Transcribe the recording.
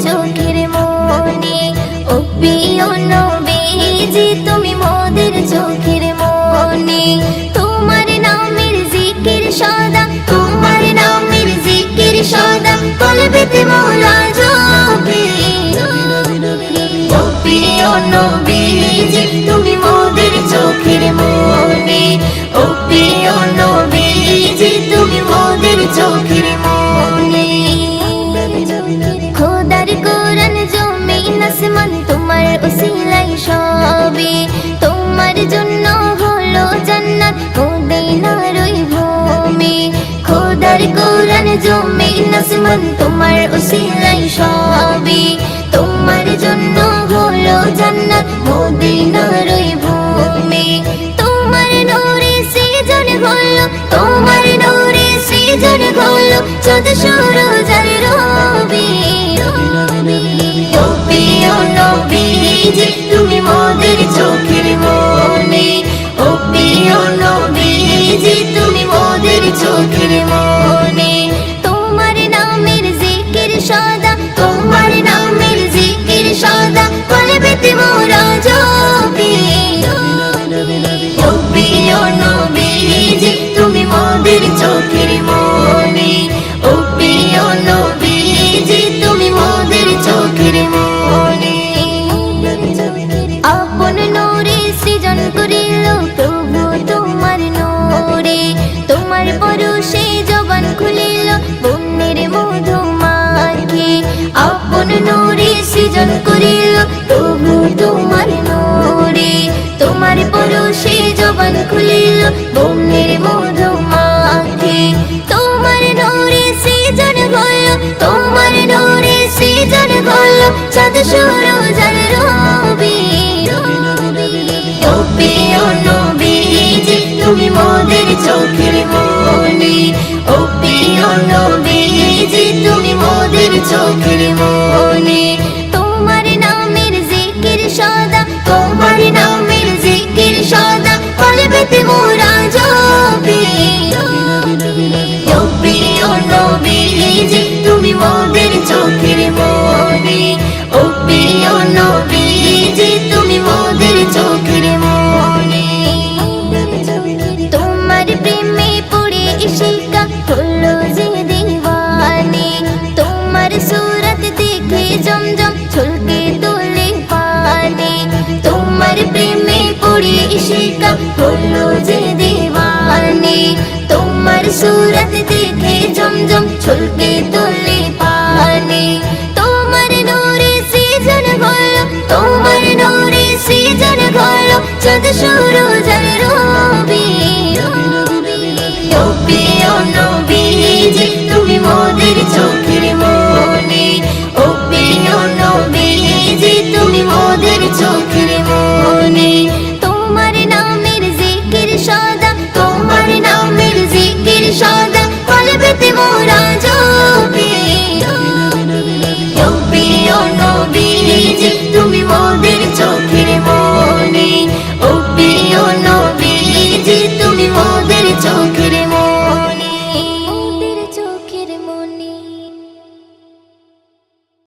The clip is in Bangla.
চোখের মনে ও প্রিয় নবীজি তুমি মোদের চোখের মনে তোমার নামের জিকির সদা তোমার নামের জিকির সদা কলবেতে মোরা জপে ও প্রিয় নবীজি তুমি মোদের চোখের মনে ও প্রিয় নবীজি তুমি মোদের চোখের মনে খোদার কোরআন জমিন আসমান তোমার উসিলায় সবে তোমার জন্য হলো জান্নাত মদিনার ওই ভূমি খোদার কোরআন জমিন আসমান তোমার উসিলায় সবে তোমার জন্য হলো জান্নাত মদিনার ওই ভূমি তোমার নূরে সৃজন হলো তোমার নূরে সৃজন হলো চাঁদ সূরজ আর রবি ও প্রিয় নবীজি তুমি মোদের চোখের মনে ও প্রিয় নবীজি তুমি মোদের চোখের মনে তোমার নামের জিকির সদা তোমার নামের জিকির সদা কলবেতে মোরা জপি ও প্রিয় নবীজি তুমি মোদের চোখের মনে ও প্রিয় নবীজি তুমি মোদের চোখের মনে আপন নূরে সৃজন করিল প্রভু তোমার নূরে তোমার পরশে জবান খুলিল বন্যের মধু মাখে আপন নূরে সৃজন করিল প্রভু তোমার নূরে তোমার পরশে জবান খুলিল বন্যের মধু মাখে তোমার নূরে সৃজন হলো তোমার নূরে সৃজন হলো চাঁদ সূরজ আর রবি ও প্রিয় নবীজি তুমি মোদের চোখের মনে ও প্রিয় নবীজি তুমি মোদের চোখের মনে তোমার নামের জিকির সদা তোমার নামের জিকির সদা কলবেতে মোরা জপি ও প্রিয় নবীজি তুমি মোদের চোখের মনে ও প্রিয় নবীজি তুমি মোদের চোখের মনে তোমার প্রেমে পড়ে ইশিকা হলো যে দিওয়ানে তোমার সুরত দেখে জমজম ছলকে তোলে পানে তোমার প্রেমে পড়ে ইশিকা হলো যে দিওয়ানে তোমার সুরত দেখে জমজম ছলকে তোলে পানে তোমার নূরে সৃজন হলো তোমার নূরে সৃজন হলো চাঁদ সূরজ আর